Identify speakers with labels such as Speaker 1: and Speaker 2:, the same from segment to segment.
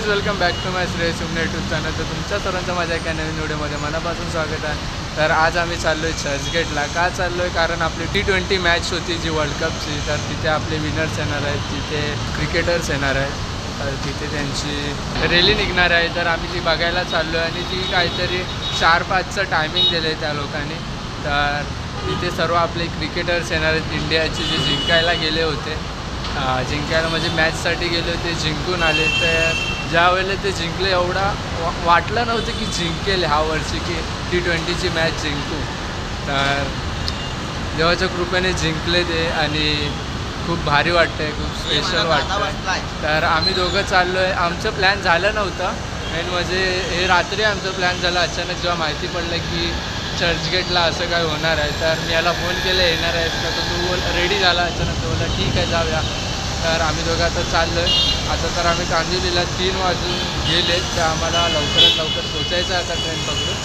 Speaker 1: Welcome back to my Shreyas YouTube channel. तर तुमच्या सर्वांचं माझ्या एका नवीन व्हिडिओमध्ये मनापासून स्वागत आहे. तर आज आम्ही चाललो आहे चर्चगेटला. का चाललो आहे? कारण आपली T20 मॅच होती जी वर्ल्ड कपची. तर तिथे आपले विनर्स येणार आहेत, तिथे क्रिकेटर्स येणार आहेत, तर तिथे त्यांची रॅली निघणार आहे. तर आम्ही ती बघायला चाललो आहे आणि ती काहीतरी 4-5चं टायमिंग दिलं आहे त्या लोकांनी. तर तिथे सर्व आपले क्रिकेटर्स येणार आहेत इंडियाचे, जे जिंकायला गेले होते. जिंकायला म्हणजे मॅचसाठी गेले होते, जिंकून आले. तर ज्या वेळेला ते जिंकले एवढा वाटलं नव्हतं की जिंकेल ह्या वर्षी, की T20ची मॅच जिंकू. तर देवाच्या कृपेने जिंकले ते आणि खूप भारी वाटतं आहे, खूप स्पेशल वाटतं आहे. तर आम्ही दोघं चाललो आहे. आमचं प्लॅन झालं नव्हतं मेन म्हणजे हे रात्री आमचं प्लॅन झालं. अचानक जेव्हा माहिती पडलं की चर्चगेटला असं काय होणार आहे, तर मी याला फोन केलं येणार आहेस का? तर तो रेडी झाला अचानक. तो बोलला ठीक आहे जाऊया. तर आम्ही दोघं आता चाललो आहे. आता तर आम्ही कांदिवलीला 3 वाजून गेले, तर आम्हाला लवकरात लवकर पोचायचं आहे आता ट्रेन पकडून.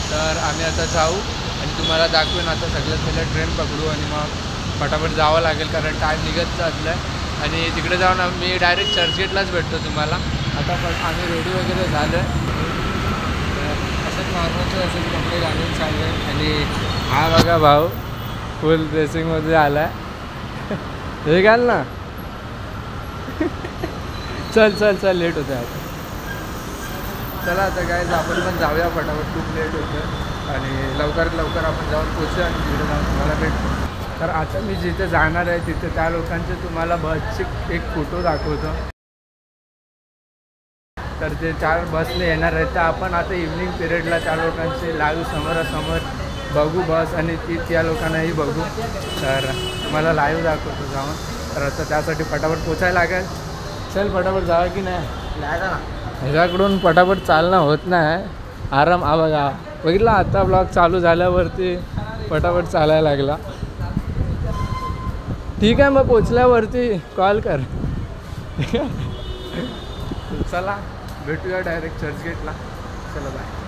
Speaker 1: तर आम्ही आता जाऊ आणि तुम्हाला दाखवेन. आता सगळ्यात पहिलं ट्रेन पकडू आणि मग फटाफट जावं लागेल कारण टाईम निघत चाललं आहे. आणि तिकडे जाऊन मी डायरेक्ट चर्चगेटलाच भेटतो तुम्हाला. आता पण आम्ही रेडी वगैरे झालो आहे. असंच नॉर्मलचं असंच कपडे घालून चाललं आहे. आणि हा बघा भाऊ फुल ड्रेसिंगमध्ये आला आहे. हे घाल ना. चल चल चल लेट होतं आता. चला आता काय आपण पण जाऊया फटाफट, खूप लेट होतं आणि लवकरात लवकर आपण जाऊन पोचू आणि तिकडे जाऊन तुम्हाला भेटतो. तर आता मी जिथे जाणार आहे तिथे त्या लोकांचे तुम्हाला बसचे एक फोटो दाखवतो. तर ते 4 बसने येणार आहेत. तर आपण आता इव्हनिंग पिरियडला त्या लोकांचे लाईव्ह समोरासमोर बघू बस आणि ती त्या लोकांनाही बघू. तर तुम्हाला लाईव्ह दाखवतो जाऊन. तर आता त्यासाठी फटाफट पोचायला लागेल. चल फटाफट जावा की नाही. ह्याच्याकडून फटाफट चालणं होत नाही. आराम बघा बघितला आता ब्लॉग चालू झाल्यावरती फटाफट चालायला लागला. ठीक आहे मग पोचल्यावरती कॉल कर. चला भेटूया डायरेक्ट चर्चगेटला. चला बाय.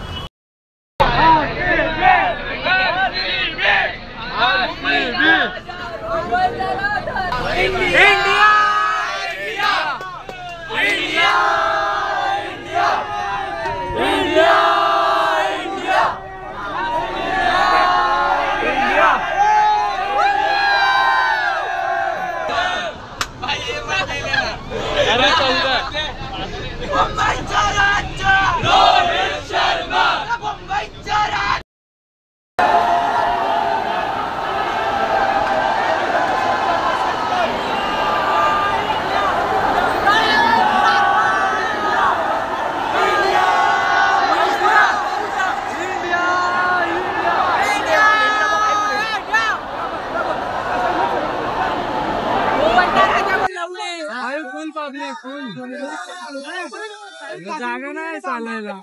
Speaker 1: जागा नाही चालायला.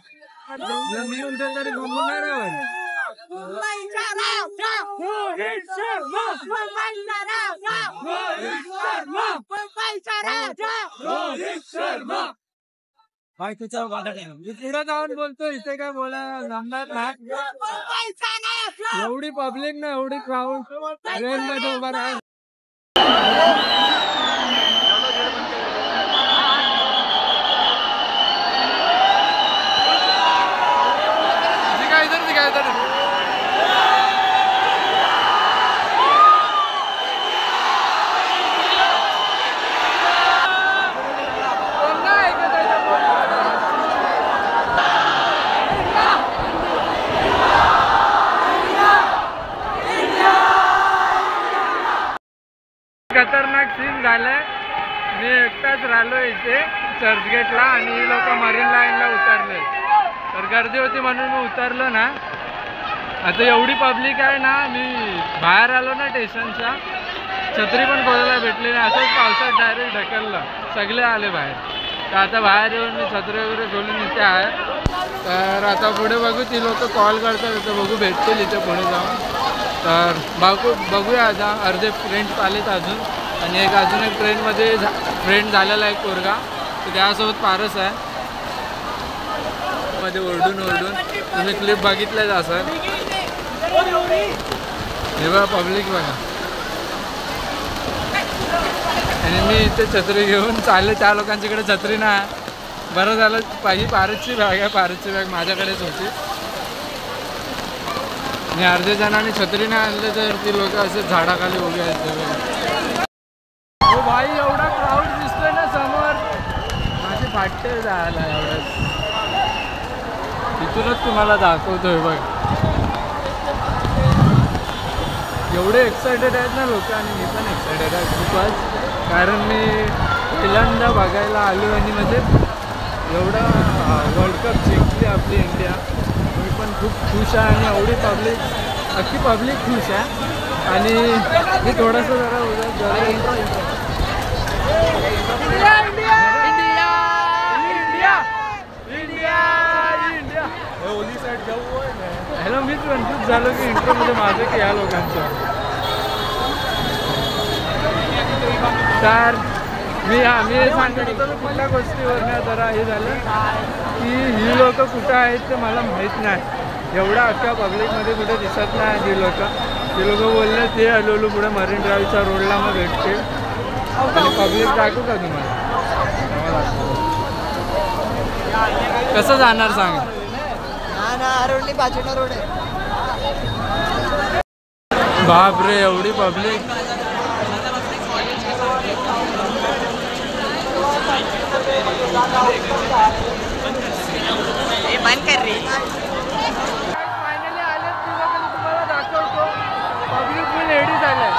Speaker 1: मी म्हणतो तरी घुमणार तुझ्या मी पुढे जाऊन बोलतो. इथे काय बोलायला जमणार नाही. एवढी पब्लिक ना, एवढी क्राऊड ट्रेन मध्ये उभा राहा. खतरनाक सीन झालंय. मी एकटाच राहिलो इथे चर्चगेटला आणि लोक मरीन लाईनला उतरले. तर गर्दी होती म्हणून मी उतरलो ना. आता एवढी पब्लिक आहे ना, मी बाहेर आलो ना स्टेशनच्या, छत्री पण कोणाला भेटली नाही. असंच पावसात डायरेक्ट ढकललं, सगळे आले बाहेर. तर आता बाहेर येऊन मी छत्री वगैरे खोलून इथे आहे. तर आता पुढे बघू ती लोक कॉल करतात तर बघू भेटतील इथे पुढे जाऊन. तर बघूया आता अर्धे फ्रेंड्स आलेत अजून आणि अजून एक ट्रेनमध्ये फ्रेंड झालेला आहे पोरगा तर त्यासोबत पारस आहे. मध्ये ओरडून तुम्ही क्लिप बघितल्याच असाल. हे बघा पब्लिक बघा आणि मी इथे छत्री घेऊन चालले. त्या लोकांच्याकडे छत्री नाही. बरं झालं पाहिजे पारसची बॅग आहे. पारसची बॅग माझ्याकडेच होती. आणि अर्ध्या जणांनी छत्री नाही आणले तर ती लोक असे झाडाखाली उभी आहेत. हो भाई एवढा क्राऊड दिसतोय ना समोर माझे फाटते जायला. एवढंच इथूनच तुम्हाला दाखवतोय बघ. एवढे एक्सायटेड आहेत ना लोक आणि मी पण एक्सायटेड आहे खूपच. कारण मी पहिल्यांदा बघायला आलो आणि म्हणजे एवढा वर्ल्ड कप जिंकली आपली इंडिया. मी पण खूप खुश आहे आणि एवढी पब्लिक अख्खी पब्लिक खुश आहे. आणि मी थोडंसं जरा हॅलो मीच कन्फ्यूज झालो की इंट्रोमध्ये माझं की या लोकांचं. तर मी सांगत होतो मी कुठल्या गोष्टीवर जरा हे झालं की ही लोक कुठं आहेत ते मला माहीत नाही. एवढ्या अख्ख्या पब्लिकमध्ये कुठे दिसत नाही ही लोक. ते लोक बोलले ते हळूहळू पुढे मरीन ड्राईव्हच्या रोडला मग भेटते. आणि पब्लिक दाखवू का तुम्हाला कसं जाणार सांग. बापरे एवढी पब्लिक.
Speaker 2: बंद कर रही.
Speaker 1: फायनली आले तुम्हाला दाखवतो. पब्लिक फुल रेडी झालं.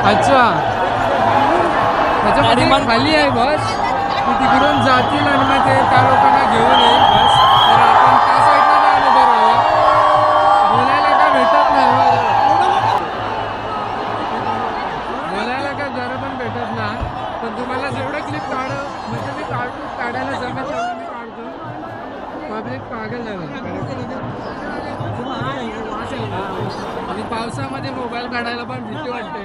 Speaker 1: अच्छा त्याच्यामध्ये खाली आहे बस. ती तिकडून जातील आणि मग ते त्या लोकांना घेऊन येईल बस. तर आपण त्या साईडला जाऊन उभं राहूया. बोलायला काय भेटत नाही. बोलायला काय जरा पण भेटत नाही. पण तुम्हाला जेवढं क्लिप म्हणजे मी काढायला जमेल तेवढं मी काढतो. पब्लिक पागल झालं. आणि पावसामध्ये मोबाईल काढायला पण भीती वाटते.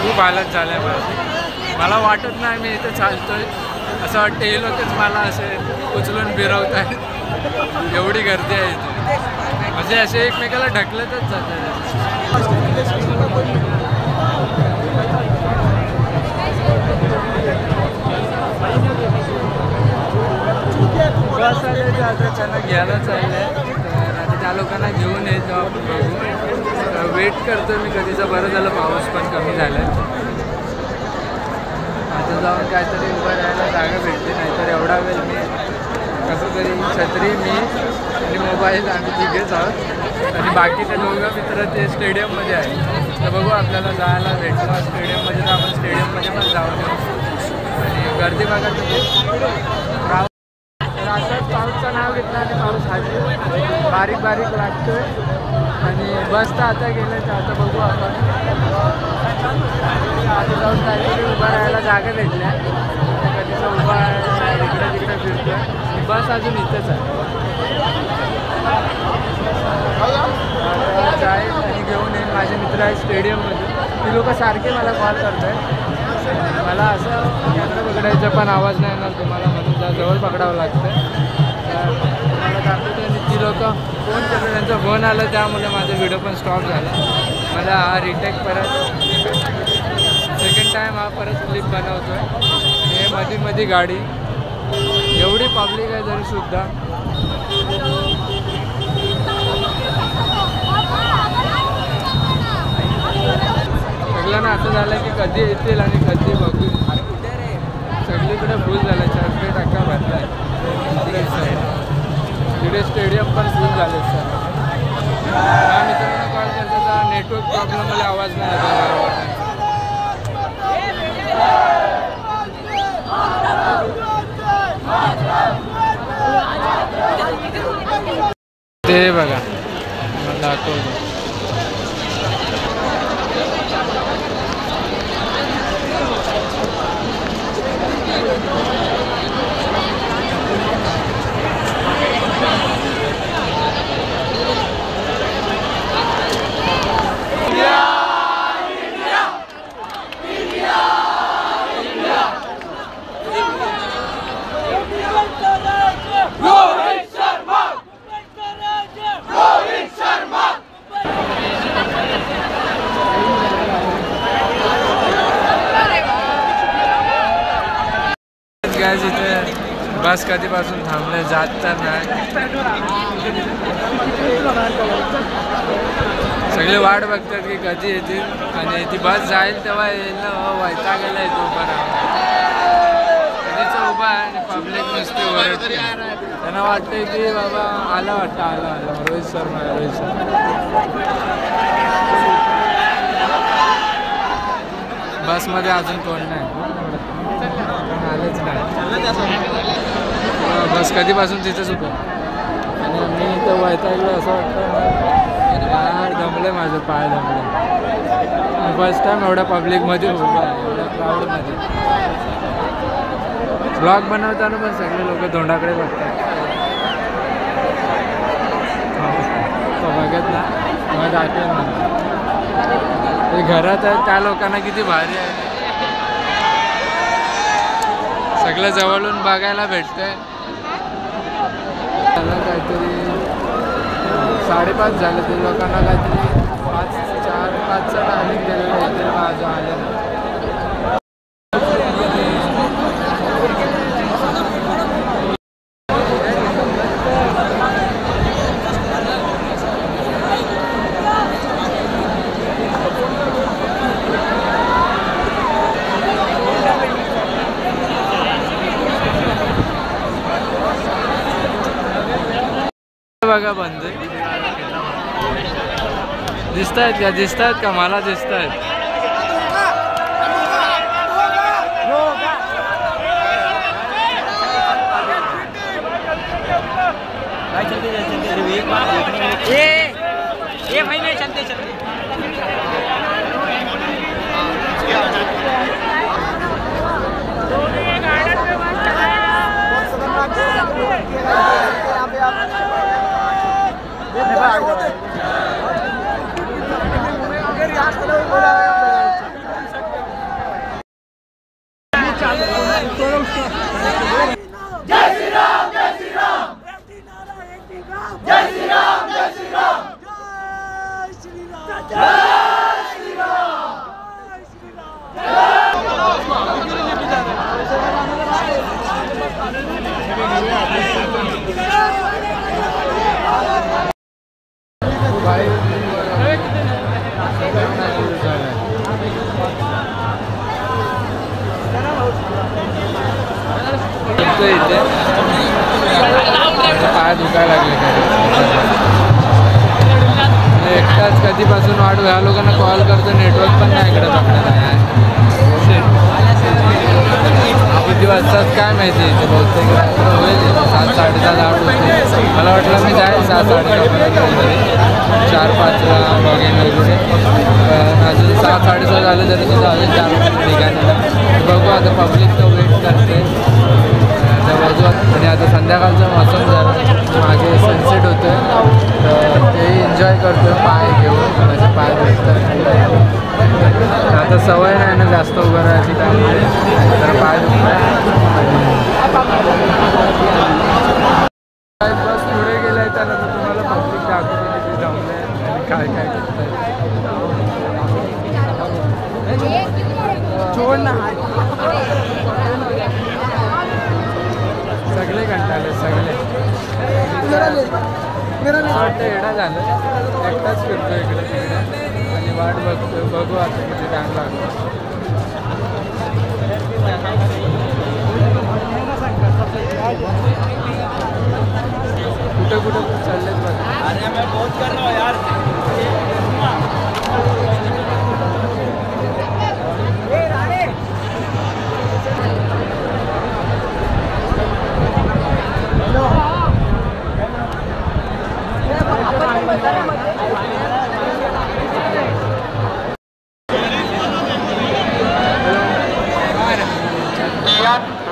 Speaker 1: खूप हालत झालं आहे माझी. मला वाटत नाही मी इथे चालतोय. असं वाटतं हे लोकच मला असे उचलून फिरवत आहेत. एवढी गर्दी आहे इथे. म्हणजे असे एकमेकाला ढकलतच जातात. बस आले आता त्यांना घ्यायला चाललं आहे. तर आता त्या लोकांना घेऊन येतो आपण बघू. वेट करतो मी कधीचं. बरं झालं पाऊस पण कमी झाला आहे. आता जाऊन काहीतरी उभं राहायला जागा भेटते. नाहीतर एवढा वेळ मी कसं तरी छत्री मी आणि मोबाईल आम्ही तिघेच आहोत. आणि बाकीचे दोघं मित्र ते स्टेडियममध्ये आहे. तर बघू आपल्याला जायला भेटलं स्टेडियममध्ये तर आपण स्टेडियममध्ये पण जाऊन येऊ. आणि गर्दी बघा तुम्ही. तर असंच पाऊसचं नाव घेतलं आणि पाऊस हाजी बारीक बारीक लागतोय. आणि बस तर आता गेलं तर आता बघू आपण. आता जाऊन काहीतरी उभं राहायला जागा भेटल्या. कधीचं उभा इकडे तिकडे फिरतोय. बस अजून इथेच आहे. जाईल आणि घेऊन येईल. माझे मित्र आहेत स्टेडियममध्ये. ती लोक सारखे मला कॉल करत आहेत. मला असं यंत्र पकडायचं पण आवाज नाही येणार तुम्हाला म्हणून जवळ पकडावं लागतं. तर मला दाखवतो. आणि ती लोक फोन करतात. त्यांचा फोन आला त्यामुळे माझा व्हिडिओ पण स्टॉप झाला. मला हा रिटेक परत सेकंड टाईम हा परत क्लिप बनवतो आहे. हे मध्ये गाडी एवढी पब्लिक आहे तरीसुद्धा. सगळ्यांना असं झालं की कधी येतील आणि कधी बघू. सगळीकडे फुल झालं. 40% भरला आहे आपल्या साईड. तिकडे स्टेडियम पण फुल झाले सर. नेटवर्क प्रॉब्लेम मला आवाज नाही येत बरोबर. ते बघा मला दाखवतो. इथे बस कधीपासून थांबले जात तर नाही. सगळे वाट बघतात की कधी येतील आणि ती बस जाईल तेव्हा येईल ना. वैतागायला येतो उभा राहून. कधीच उभा आहे आणि पब्लिक नुसते ओरडते. त्यांना वाटतंय की बाबा आला वाटतं आला रोहित शर्मा रोहित शर्मा. बसमध्ये अजून कोण नाही आलेच नाही. बस कधीपासून तिथेच उभं आणि मी तर वैतागलो असं वाटतं. पाय दमले माझं पाय दमले. फर्स्ट टाइम एवढ्या पब्लिकमध्ये उभं आहे एवढ्या क्राऊडमध्ये. ब्लॉग बनवताना पण सगळे लोक तोंडाकडे बघतात. बघत ना मग दाखवेल मला ते घरात आहेत त्या लोकांना किती भारी आहे. सगळं जवळून बघायला भेटतंय. त्याला काहीतरी 5:30 झाले ते लोकांना काहीतरी 4-5चा टायमिंग दिलेलं आहे. माझं आलं ना बघा. बंद दिसत आहेत का मला दिसत आहेत. इथे पाय दुखायला लागले एकटाच कधीपासून वाढू. ह्या लोकांना कॉल करतो नेटवर्क पण नाही इकडे आपल्याला. किती वाजतात काय माहिती इथे बहुतेक होईल 7-7:30-8 होते. मला वाटलं मी जाईल 7-7:30 4-5ला लॉग इन वगैरे. अजून 7-7:30 झालं तरी सुद्धा अजून 4 ठिकाणी बघू. आता पब्लिक तर वेट करते त्या बाजू. आणि आता संध्याकाळचं मौसम झालं मागे सनसेट होतं तर ते एन्जॉय करतो पाय घेऊन. माझे पाय भेटतात. आता सवय नाही ना जास्त उभं राहायची त्यामुळे तर पाय बस पुढे गेलाय त्यानंतर तुम्हाला पब्लिक दाखवतो तिथे जमले आणि काय काय करताय. सगळे कंटाळले सगळे. वाटतं येडा झालं एकटाच फिरतो इकडे तिकडे आणि वाट बघतो. बघू आता किती टाइम लागतो. कुठे चाललेत बघा.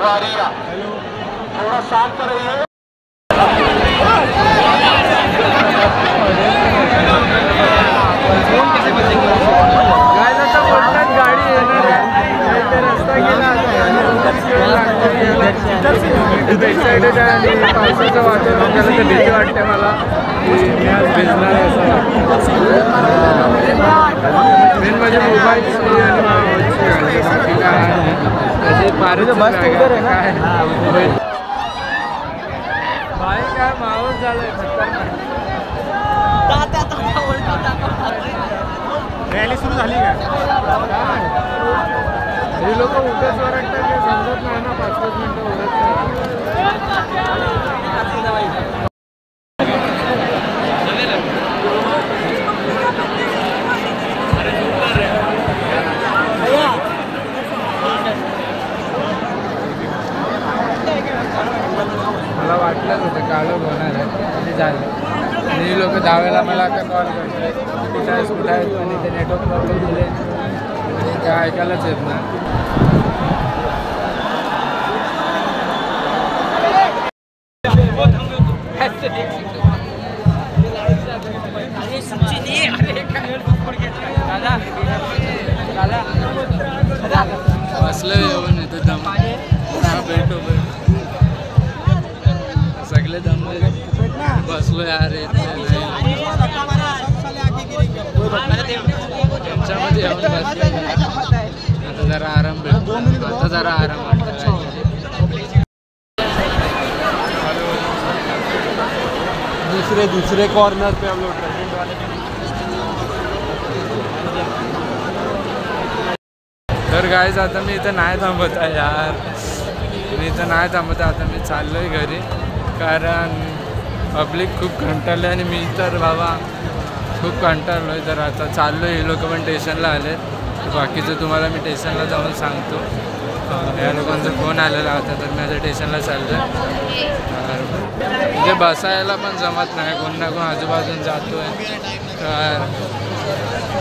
Speaker 2: थोड़ा शांत रहिए।
Speaker 1: गाडी येणार आहे रस्ता गेला एक्साइटेड आहे आणि पावसाचं वातावरण झालं तर भीती वाटते मला की मी आज भिजणार आहे असं वाटतं मेन म्हणजे मोबाईलची आणि बाकी काय त्याचे पारीचं काय बाई काय माहोल झालं आहे खतरनाक
Speaker 3: रॅली सुरू झाली का
Speaker 1: हे लोक उगाच वाटतात की समजत नाही ना 5-5 मिनिटं उगाच मला वाटलंच होतं काळं होणार आहे ते झालं आणि हे लोक दहाव्याला मला आता कॉल करतात कुठं आहेत आणि ते नेटवर्क प्रॉब्लेम दिले काय ऐकायलाच येत ना बसलं येऊन येतं दम भेटो सगळे दम बसलो यार त्यांच्यामध्ये येऊन बसले आता जरा आराम भेटतो आता जरा आराम वाटतो
Speaker 3: दूसरे कॉर्नर पे हम लोग ट्रेनिंग वाले
Speaker 1: तर गाईज आता मी इथं नाही थांबत आहे यार मी इथं नाही थांबत आहे आता मी चाललो आहे घरी कारण पब्लिक खूप कंटाळले आणि मी तर बाबा खूप कंटाळलो आहे तर आता चाललो आहे हे लोक पण स्टेशनला आले बाकीचं तुम्हाला मी स्टेशनला जाऊन सांगतो या लोकांचा फोन आलेला होता तर मी आता स्टेशनला चाललो आहे म्हणजे बसायला पण जमत नाही कोण ना कोण आजूबाजून जातो आहे तर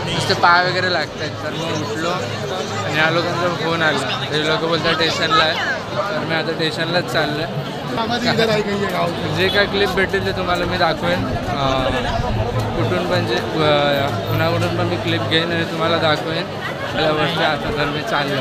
Speaker 1: नुसते पाय वगैरे लागत आहेत तर मग उठलो आणि या लोकांचा फोन आला हे लोक बोलतात स्टेशनला आहे तर मी आता स्टेशनलाच चाललो आहे जे काय क्लिप भेटेल ते तुम्हाला मी दाखवेन कुठून पण जे कुणाकडून पण मी क्लिप घेईन आणि तुम्हाला दाखवेन मला वाटतं आता तर मी चाललो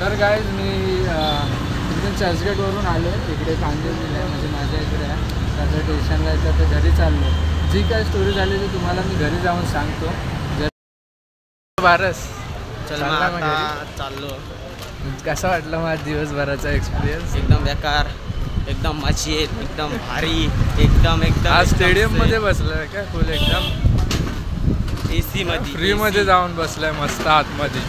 Speaker 1: तर गाईज मी इकडून चर्चगेटवरून आलो आहे इकडे कांदिवलीला आहे म्हणजे माझ्या इकडे आहे तर स्टेशनला येतं तर घरी चाललो जी काय स्टोरी झाली ती तुम्हाला मी घरी जाऊन सांगतो जर बारस
Speaker 4: चाललो
Speaker 1: कसा वाटला माझा दिवसभराचा एक्सपिरियन्स
Speaker 4: एकदम बेकार एकदम मजेत एकदम भारी एकदम
Speaker 1: आज स्टेडियममध्ये बसलं काय फुल एकदम
Speaker 4: AC मध्ये
Speaker 1: फ्रीमध्ये जाऊन बसलाय मस्त आतमध्ये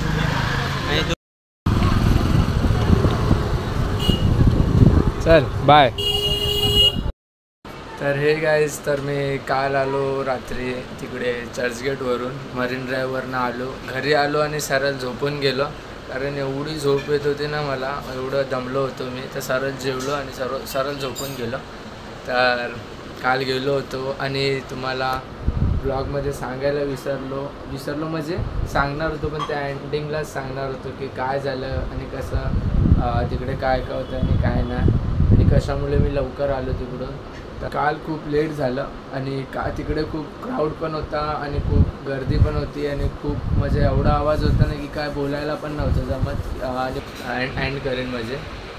Speaker 1: चल बाय तर हे गाईज तर मी काल आलो रात्री तिकडे चर्चगेटवरून मरीन ड्राईव्हवरनं आलो घरी आलो आणि सरळ झोपून गेलो कारण एवढी झोप येत होती ना मला एवढं दमलो होतो मी तर सरळ जेवलो आणि सरळ झोपून गेलो तर काल गेलो होतो आणि तुम्हाला ब्लॉगमध्ये सांगायला विसरलो म्हणजे सांगणार होतो पण त्या एंडिंगलाच सांगणार होतो की काय झालं आणि कसं तिकडे काय काय होतं आणि काय नाही आणि कशामुळे मी लवकर आलो तिकडून तर काल खूप लेट झालं आणि तिकडे खूप क्राऊड पण होता आणि खूप गर्दी पण होती आणि खूप म्हणजे एवढा आवाज होता ना की काय बोलायला पण नव्हतं जमत आणि एंड करेन म्हणजे.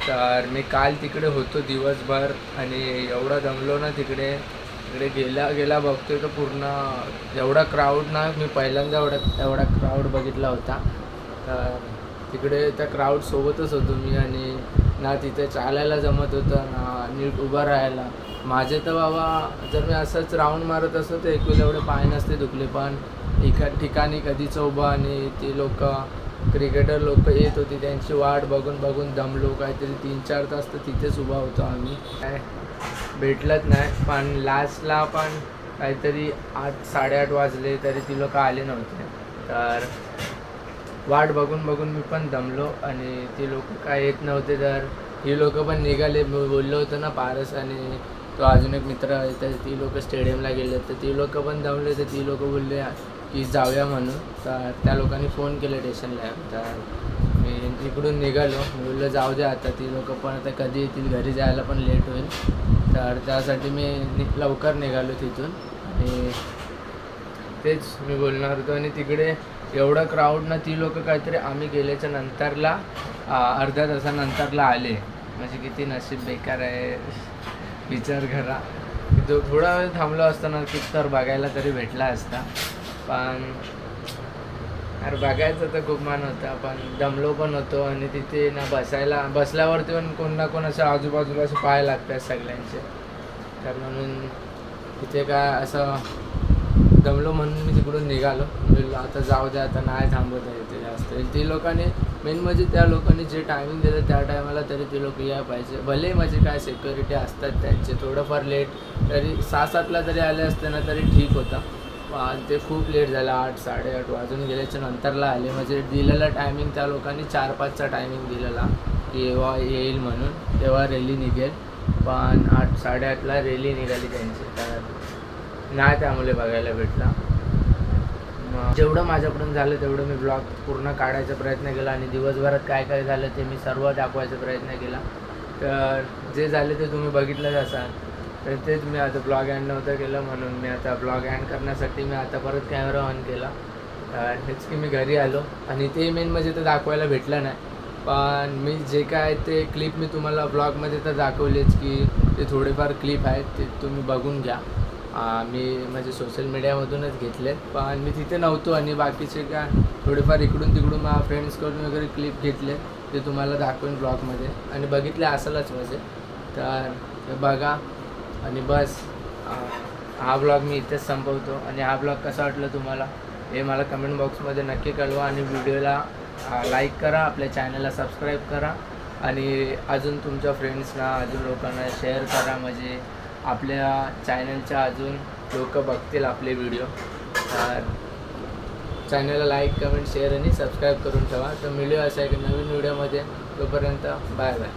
Speaker 1: तर मी काल तिकडे होतो दिवसभर आणि एवढा दमलो ना तिकडे गेला बघतोय तर पूर्ण एवढा क्राऊड ना मी पहिल्यांदा एवढा क्राऊड बघितला होता. तर तिकडे त्या क्राऊडसोबतच होतो मी आणि ना तिथे चालायला जमत होतं ना नीट उभं राहायला. माझे तर बाबा जर मी असंच राऊंड मारत असतो तर एकवेळ एवढे पाय नसते दुखले, पण एका ठिकाणी कधीच उभं आणि ती क्रिकेटर लोक येत होती त्यांची वाट बघून दमलो. काहीतरी 3-4 तास तर तिथेच उभा होतो आम्ही. काय भेटलंच नाही, पण लास्टला पण काहीतरी 8-8:30 वाजले तरी ती लोक आले नव्हते. तर वाट बघून मी पण दमलो आणि ती लोक काय येत नव्हते. तर ही लोक पण निघाले. मी बोललो होतो ना पारस आणि तो अजून एक मित्र आहे, तर ती लोक स्टेडियमला गेले. तर ती लोक पण दमले, तर ती लोक बोलले की जाऊया म्हणून. तर त्या लोकांनी फोन केले स्टेशनला. तर मी इकडून निघालो. मी बोललो जाऊ द्या आता, ती लोक पण आता कधी येतील, घरी जायला पण लेट होईल. तर त्यासाठी मी लवकर निघालो तिथून आणि तेच मी बोलणार होतो. आणि तिकडे एवढा क्राऊड ना, ती लोक काहीतरी आम्ही गेल्याच्या नंतरला अर्ध्या तासानंतरला आले. म्हणजे किती नशीब बेकार आहे विचार करा. थोडा वेळ थांबलो असताना तर बघायला तरी भेटला असता, पण अरे बघायचं तर खूप मन होता, पण दमलो पण होतो. आणि तिथे ना बसल्यावरती पण कोण ना कोण असं आजूबाजूला असं पाय लागतात सगळ्यांचे. तर म्हणून तिथे काय असं दमलो म्हणून मी तिकडून निघालो. म्हणजे आता जाऊ द्या, आता नाही थांबवत आहे ते जास्त. ती लोकांनी मेन म्हणजे त्या लोकांनी जे टायमिंग दिलं त्या टायमाला तरी ते लोक यायला पाहिजे. भले म्हणजे काय सिक्युरिटी असतात त्यांचे, थोडंफार लेट तरी 6-7ला जरी आले असते ना तरी ठीक होतं. पण ते खूप लेट झालं. 8-8:30 वाजून गेल्याच्या नंतरला आले. म्हणजे दिलेला टायमिंग त्या लोकांनी 4-5चा टायमिंग दिलेला की जेव्हा येईल म्हणून, तेव्हा रॅली निघेल. पण 8-8:30ला रॅली निघाली त्यांची. तर नाही त्यामुळे बघायला भेटला. जेवढं माझ्याकडून झालं तेवढं मी ब्लॉग पूर्ण काढायचा प्रयत्न केला आणि दिवसभरात काय काय झालं ते मी सर्व दाखवायचा प्रयत्न केला. तर जे झाले ते तुम्ही बघितलंच असाल. तर तेच मी आता ब्लॉग एंड नव्हतं केलं, म्हणून मी आता ब्लॉग एंड करण्यासाठी मी आता परत कॅमेरा ऑन केला. हेच की मी घरी आलो आणि ते मेन म्हणजे ते दाखवायला भेटलं नाही. पण मी जे काय ते क्लिप मी तुम्हाला ब्लॉगमध्ये तर दाखवलेच की ते थोडेफार क्लिप आहेत, ते तुम्ही बघून घ्या. मी म्हणजे सोशल मीडियामधूनच घेतले, पण मी तिथे नव्हतो. आणि बाकीचे काय थोडेफार इकडून तिकडून माझ्या फ्रेंड्सकडून वगैरे क्लिप घेतले, ते तुम्हाला दाखवेन ब्लॉगमध्ये आणि बघितले असालच म्हणजे. तर बघा आणि बस हा ब्लॉग मी इथेच संपवतो. आणि हा ब्लॉग कसा वाटला तुम्हाला हे मला कमेंट बॉक्समध्ये नक्की कळवा. आणि व्हिडिओला लाईक करा, आपल्या चॅनलला सबस्क्राईब करा आणि अजून तुमच्या फ्रेंड्सना अजून लोकांना शेअर करा. म्हणजे आपल्या चॅनलच्या अजून लोक बघतील आपले व्हिडिओ. तर चॅनलला लाईक, कमेंट, शेअर आणि सबस्क्राईब करून ठेवा. तर मिळूया अशा एक नवीन व्हिडिओमध्ये. तोपर्यंत बाय बाय.